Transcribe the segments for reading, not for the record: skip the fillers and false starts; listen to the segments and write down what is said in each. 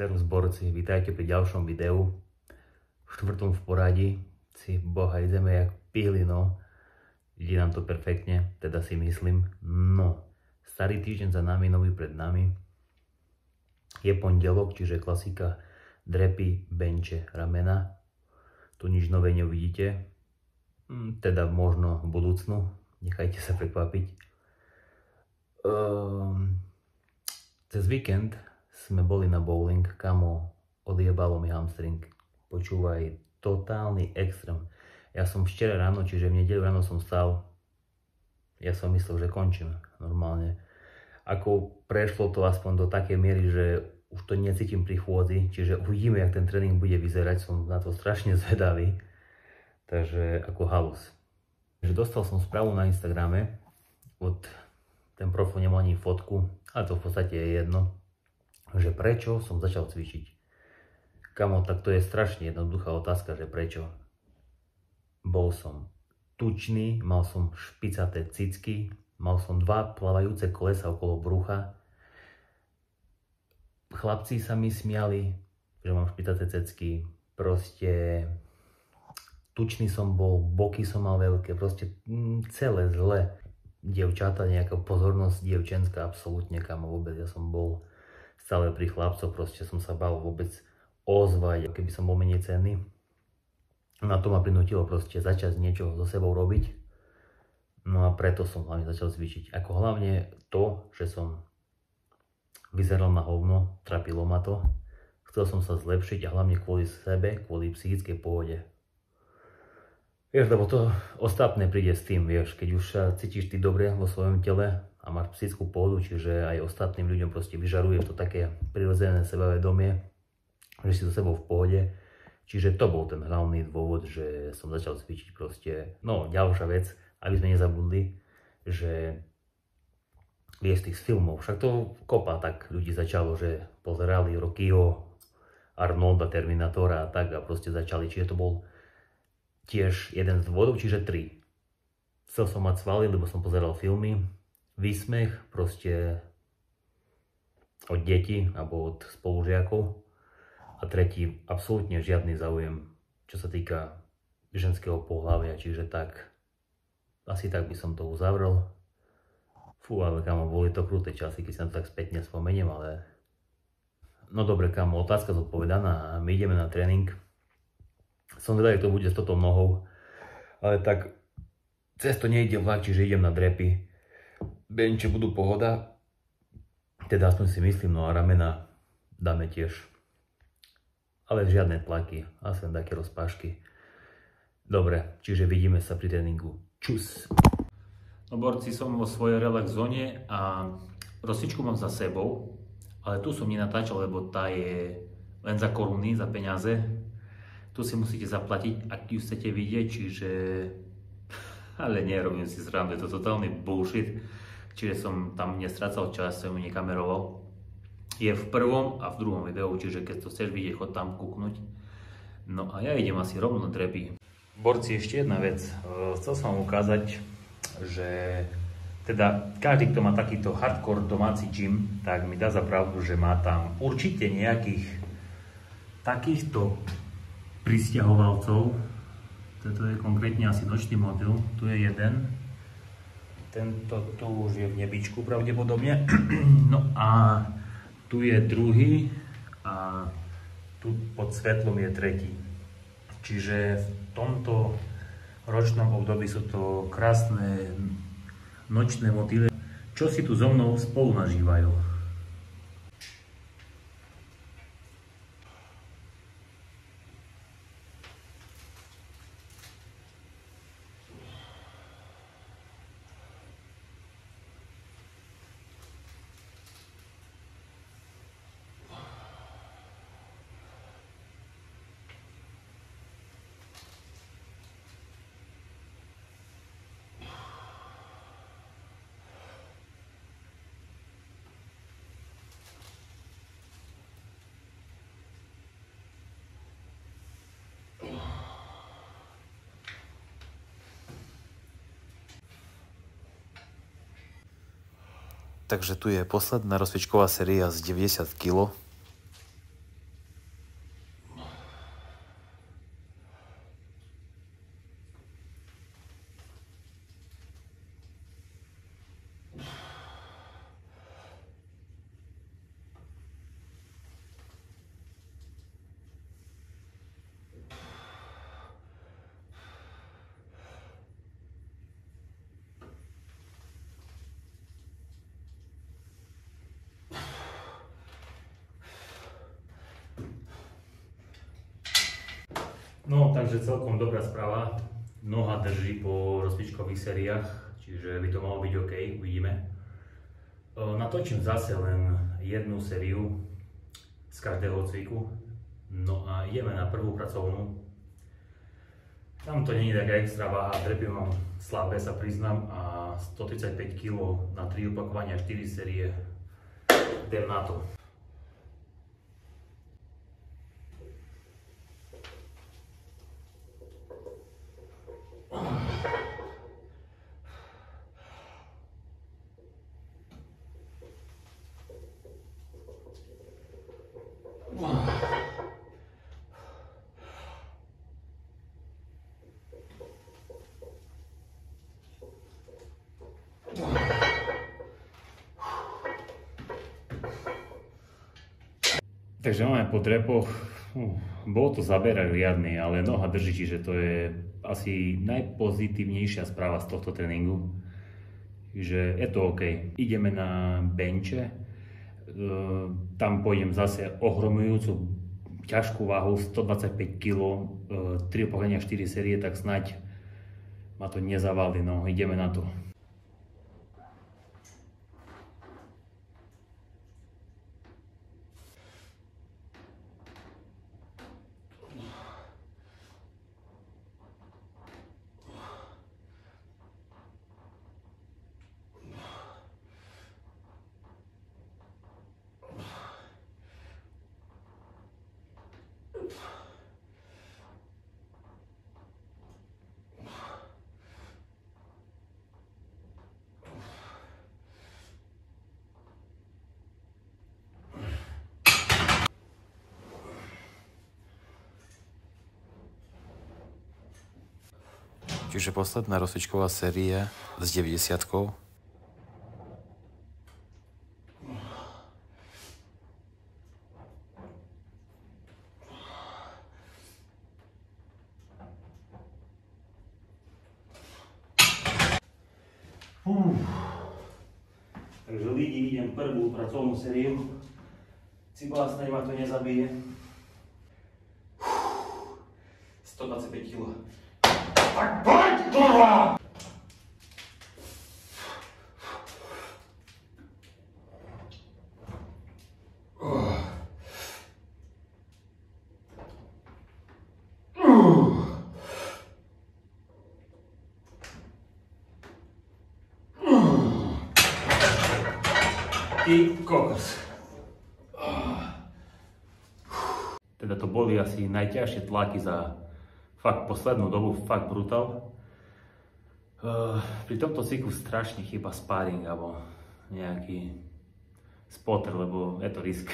Servus borci, vítajte pri ďalšom videu. V 4. v poradí si boha ideme jak pihli, no. Ide nám to perfektne, teda si myslím. No, starý týždeň za nami, nový pred nami. Je pondelok, čiže klasika drepy, benče, ramena. Tu nič nové neuvidíte. Teda možno v budúcnu, nechajte sa prekvapiť. Cez víkend sme boli na bowling, kamo, odjebalo mi hamstring. Počúvaj, totálny extrém. Ja som včera ráno, čiže v nedeľu ráno som stal, ja som myslel, že končím normálne. Ako prešlo to aspoň do takej miery, že už to necítim pri chôdzi, čiže uvidíme, jak ten tréning bude vyzerať, som na to strašne zvedavý. Takže ako halus. Že dostal som správu na Instagrame, ten profil nemal ani fotku, ale to v podstate je jedno, že prečo som začal cvičiť. Kamo, tak to je strašne jednoduchá otázka, že prečo. Bol som tučný, mal som špicaté cicky, mal som 2 plávajúce kolesa okolo brucha. Chlapci sa mi smiali, že mám špicaté cecky, proste tučný som bol, boky som mal veľké, proste celé zle. Dievčata, nejaká pozornosť dievčenská, absolútne, kamo, vôbec, ja som bol stále pri chlapcoch, proste som sa bál vôbec ozvať, keby som bol menej cenný. Na to ma prinútilo proste začať niečo so sebou robiť. No a preto som hlavne začal cvičiť. Ako hlavne to, že som vyzeral na hovno, trapilo ma to. Chcel som sa zlepšiť a hlavne kvôli sebe, kvôli psychickej pohode. Vieš, lebo to ostatné príde s tým, vieš, keď už sa cítiš ty dobre vo svojom tele a máš psychickú pohodu, čiže aj ostatným ľuďom proste vyžaruje to také prirodzené sebavedomie, že si so sebou v pohode. Čiže to bol ten hlavný dôvod, že som začal cvičiť proste. No, ďalšia vec, aby sme nezabudli, že vieš, tých filmov, však to kopa tak ľudí začalo, že pozerali Rockyho, Arnolda, Terminátora a tak a proste začali, čiže to bol tiež jeden z dôvodov, čiže 3. Chcel som mať svaly, lebo som pozeral filmy, výsmech proste od detí alebo od spolužiakov. A 3. absolútne žiadny záujem, čo sa týka ženského pohlavia, čiže tak, asi tak by som to uzavrel. Fú, ale kamo, boli to kruté časy, keď sa to tak spätne spomeniem, ale no dobre, kamo, otázka zodpovedaná a my ideme na tréning. Som teda, jak to bude s touto nohou, ale tak cez to nejde vlak, čiže idem na drepy. Benče budú pohoda, teda aspoň si myslím, no a ramena dáme tiež. Ale žiadne tlaky, aspoň také rozpášky. Dobre, čiže vidíme sa pri tréningu. Čus! No borci, som vo svojej relax zóne a rozcvičku mám za sebou, ale tu som nenatáčal, lebo tá je len za koruny, za peniaze. Tu si musíte zaplatiť, ak ju chcete vidieť, čiže... Ale nerobím si srandu, je to totálny bullshit. Čiže som tam nestrácal čas, som ju nekameroval. Je v prvom a v druhom videu, čiže keď to chceš vidieť, chod tam kúknuť. No a ja idem asi rovno na drepy. Borci, ešte jedna vec. Chcel som vám ukázať, že teda každý, kto má takýto hardcore domáci gym, tak mi dá za pravdu, že má tam určite nejakých takýchto prisťahovalcov. Toto je konkrétne asi nočný model. Tu je jeden. Tento tu už je v nebičku pravdepodobne. No a tu je druhý a tu pod svetlom je tretí. Čiže v tomto ročnom období sú to krásne nočné motýle, čo si tu so mnou spolu nažívajú. Takže tu je posledná rozcvičková séria z 90 kg. No, takže celkom dobrá správa. Noha drží po rozcvičkových sériách, čiže by to malo byť OK, uvidíme. Natočím zase len jednu sériu z každého cviku. No a ideme na prvú pracovnú. Tam to nie je taká extra váha, drepy mám slabé, sa priznám, a 135 kg na 3 opakovania 4 série. Idem na to. Takže máme po drepoch, bol to zaberák riadny, ale noha drží, čiže to je asi najpozitívnejšia správa z tohto tréningu. Že je to OK. Ideme na benče, tam pôjdem zase ohromujúcu ťažkú váhu 125 kg, 3 opakovania 4 série, tak snáď ma to nezavalí, no ideme na to. Čiže posledná rozcvičková séria s 90-kou. Takže lidi, idem prvú pracovnú sériu. Cibula, snáď ma to nezabije. 125 kg. Tak poď, kurva! Ty kokos. Teda to boli asi najťažšie tlaky za fakt poslednú dobu, fakt brutál. Pri tomto cyklu strašne chýba sparring alebo nejaký spotter, lebo je to risk.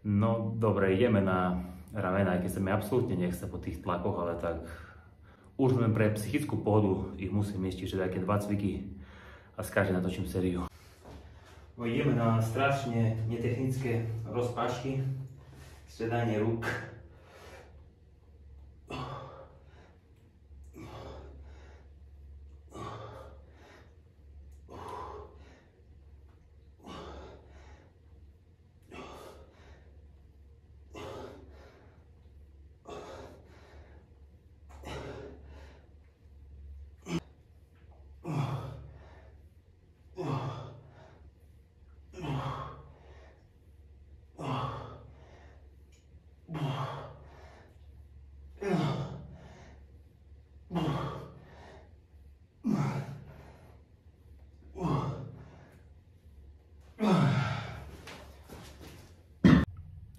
No dobre, ideme na ramena, aj keď sa mi absolútne nechce po tých tlakoch, ale tak už len pre psychickú pohodu ich musím ísť, čiže také 2 cviky a z každej natočím sériu. No, ideme na strašne netechnické rozpáčky, stredanie rúk.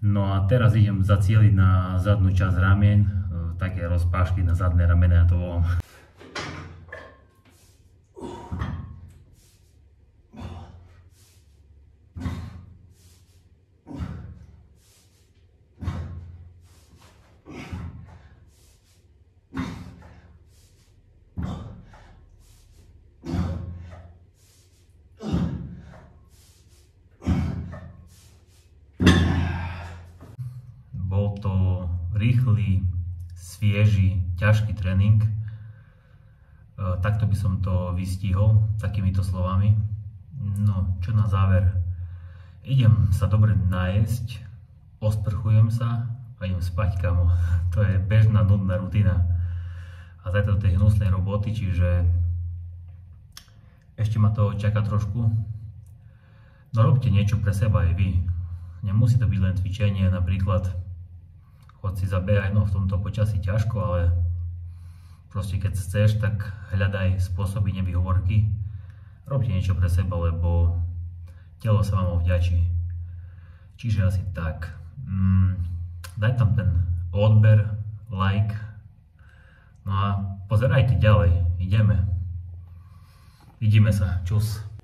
No a teraz idem zacieliť na zadnú časť ramien, také rozpášky na zadné ramene, ja to volám. Bol to rýchly, svieži, ťažký tréning. Takto by som to vystihol, takýmito slovami. No, čo na záver? Idem sa dobre najesť, osprchujem sa, a idem spať, kamo. To je bežná, nudná rutina. A zajtra do tej hnusnej roboty, čiže ešte ma to čaká trošku. No robte niečo pre seba aj vy. Nemusí to byť len cvičenie, napríklad chod si zabehať, no v tomto počasí ťažko, ale proste keď chceš, tak hľadaj spôsoby nevýhovorky. Robte niečo pre seba, lebo telo sa vám ovďačí. Čiže asi tak. Daj tam ten odber, like. No a pozerajte ďalej. Ideme. Vidíme sa. Čus.